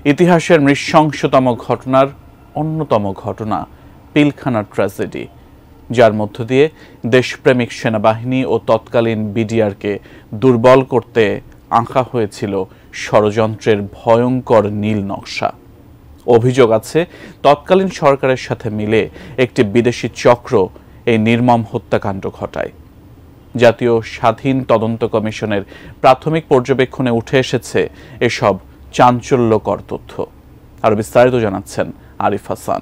ইতিহাসের নৃশংসতম ঘটনার অন্যতম ঘটনা পিলখানার ট্র্যাজেডি, যার মধ্য দিয়ে দেশপ্রেমিক সেনাবাহিনী ও তৎকালীন বিডিআরকে দুর্বল করতে আঁকা হয়েছিল ষড়যন্ত্রের ভয়ঙ্কর নীল নকশা। অভিযোগ আছে তৎকালীন সরকারের সাথে মিলে একটি বিদেশি চক্র এই নির্মম হত্যাকাণ্ড ঘটায়। জাতীয় স্বাধীন তদন্ত কমিশনের প্রাথমিক পর্যবেক্ষণে উঠে এসেছে এসব চাঞ্চল্যকর তথ্য। আরো বিস্তারিত জানাচ্ছেন আরিফ হাসান।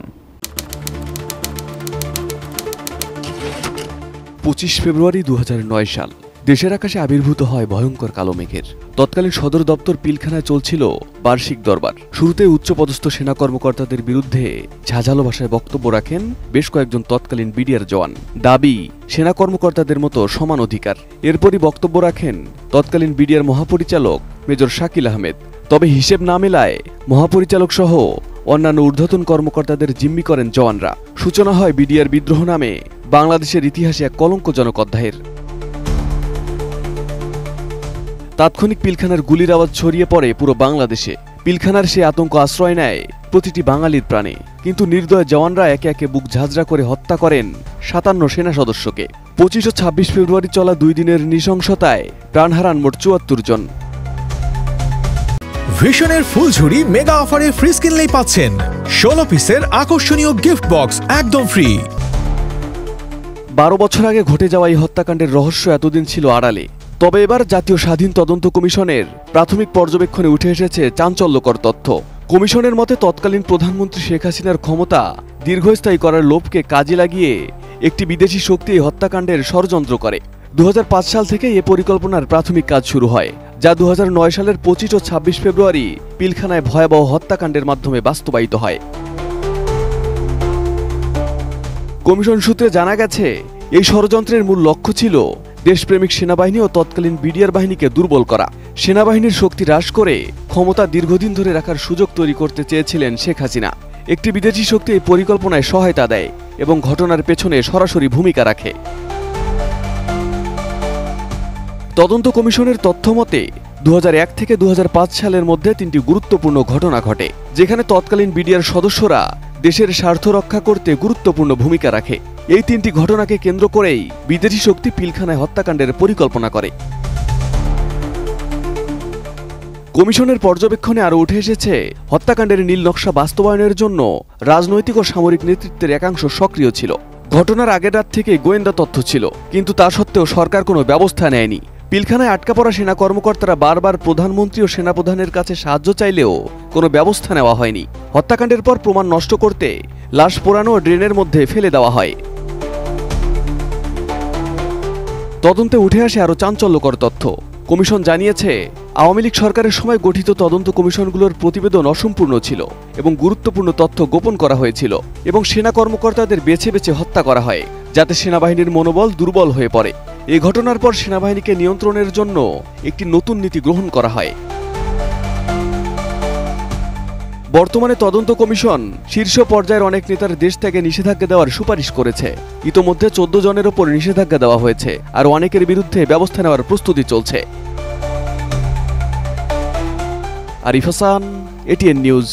25 ফেব্রুয়ারি 2009 সাল দেশের আকাশে আবির্ভূত হয় ভয়ঙ্কর কালো মেঘের। তৎকালীন সদর দপ্তর পিলখানায় চলছিল বার্ষিক দরবার। শুরুতে উচ্চপদস্থ সেনা কর্মকর্তাদের বিরুদ্ধে ঝাঁঝালো ভাষায় বক্তব্য রাখেন বেশ কয়েকজন তৎকালীন বিডিআর জওয়ান। দাবি সেনা কর্মকর্তাদের মতো সমান অধিকার। এরপরই বক্তব্য রাখেন তৎকালীন বিডিআর মহাপরিচালক মেজর শাকিল আহমেদ। তবে হিসেব না মেলায় মহাপরিচালক সহ অন্যান্য ঊর্ধ্বতন কর্মকর্তাদের জিম্মি করেন জওয়ানরা। সূচনা হয় বিডিআর বিদ্রোহ নামে বাংলাদেশের ইতিহাসে এক কলঙ্কজনক অধ্যায়ের। তাৎক্ষণিক পিলখানার গুলির আওয়াজ ছড়িয়ে পড়ে পুরো বাংলাদেশে। পিলখানার সে আতঙ্ক আশ্রয় নেয় প্রতিটি বাঙালির প্রাণে। কিন্তু নির্দয় জওয়ানরা একে একে বুক ঝাঁঝরা করে হত্যা করেন 57 সেনা সদস্যকে। 25 ও 26 ফেব্রুয়ারি চলা 2 দিনের নৃশংসতায় প্রাণ হারান মোট 74 জন। ভিশনের ফুলঝুরি মেগা অফারে ফ্রিজ কিনলেই পাচ্ছেন 16 পিসের আকর্ষণীয় গিফট বক্স একদম ফ্রি। 12 বছর আগে ঘটে যাওয়া এই হত্যাকাণ্ডের রহস্য এতদিন ছিল আড়ালে। তবে এবার জাতীয় স্বাধীন তদন্ত কমিশনের প্রাথমিক পর্যবেক্ষণে উঠে এসেছে চাঞ্চল্যকর তথ্য। কমিশনের মতে তৎকালীন প্রধানমন্ত্রী শেখ হাসিনার ক্ষমতা দীর্ঘস্থায়ী করার লোভকে কাজে লাগিয়ে একটি বিদেশি শক্তি এই হত্যাকাণ্ডের ষড়যন্ত্র করে। 2005 সাল থেকে এ পরিকল্পনার প্রাথমিক কাজ শুরু হয়, যা 2009 সালের 25 ও 26 ফেব্রুয়ারি পিলখানায় ভয়াবহ হত্যাকাণ্ডের মাধ্যমে বাস্তবায়িত হয়। কমিশন সূত্রে জানা গেছে এই ষড়যন্ত্রের মূল লক্ষ্য ছিল দেশপ্রেমিক সেনাবাহিনী ও তৎকালীন বিডিআর বাহিনীকে দুর্বল করা। সেনাবাহিনীর শক্তি হ্রাস করে ক্ষমতা দীর্ঘদিন ধরে রাখার সুযোগ তৈরি করতে চেয়েছিলেন শেখ হাসিনা। একটি বিদেশি শক্তি এই পরিকল্পনায় সহায়তা দেয় এবং ঘটনার পেছনে সরাসরি ভূমিকা রাখে। তদন্ত কমিশনের তথ্য মতে 2001 থেকে 2005 সালের মধ্যে 3টি গুরুত্বপূর্ণ ঘটনা ঘটে, যেখানে তৎকালীন বিডিআর সদস্যরা দেশের স্বার্থ রক্ষা করতে গুরুত্বপূর্ণ ভূমিকা রাখে। এই 3টি ঘটনাকে কেন্দ্র করেই বিদেশি শক্তি পিলখানায় হত্যাকাণ্ডের পরিকল্পনা করে। কমিশনের পর্যবেক্ষণে আরও উঠে এসেছে হত্যাকাণ্ডের নীল নকশা বাস্তবায়নের জন্য রাজনৈতিক ও সামরিক নেতৃত্বের একাংশ সক্রিয় ছিল। ঘটনার আগের রাত থেকে গোয়েন্দা তথ্য ছিল, কিন্তু তা সত্ত্বেও সরকার কোনো ব্যবস্থা নেয়নি। পিলখানায় আটকা পড়া সেনা কর্মকর্তারা বারবার প্রধানমন্ত্রী ও সেনাপ্রধানের কাছে সাহায্য চাইলেও কোনো ব্যবস্থা নেওয়া হয়নি। হত্যাকাণ্ডের পর প্রমাণ নষ্ট করতে লাশ পোড়ানো ও ড্রেনের মধ্যে ফেলে দেওয়া হয়। তদন্তে উঠে আসে আরও চাঞ্চল্যকর তথ্য। কমিশন জানিয়েছে আওয়ামী লীগ সরকারের সময় গঠিত তদন্ত কমিশনগুলোর প্রতিবেদন অসম্পূর্ণ ছিল এবং গুরুত্বপূর্ণ তথ্য গোপন করা হয়েছিল, এবং সেনা কর্মকর্তাদের বেছে বেছে হত্যা করা হয় যাতে সেনাবাহিনীর মনোবল দুর্বল হয়ে পড়ে। এই ঘটনার পর সেনাবাহিনীকে নিয়ন্ত্রণের জন্য একটি নতুন নীতি গ্রহণ করা হয়। বর্তমানে তদন্ত কমিশন শীর্ষ পর্যায়ের অনেক নেতার দেশ থেকে নিষেধাজ্ঞা দেওয়ার সুপারিশ করেছে। ইতোমধ্যে 14 জনের ওপর নিষেধাজ্ঞা দেওয়া হয়েছে, আর অনেকের বিরুদ্ধে ব্যবস্থা নেওয়ার প্রস্তুতি চলছে। Arif Hasan, ATN news.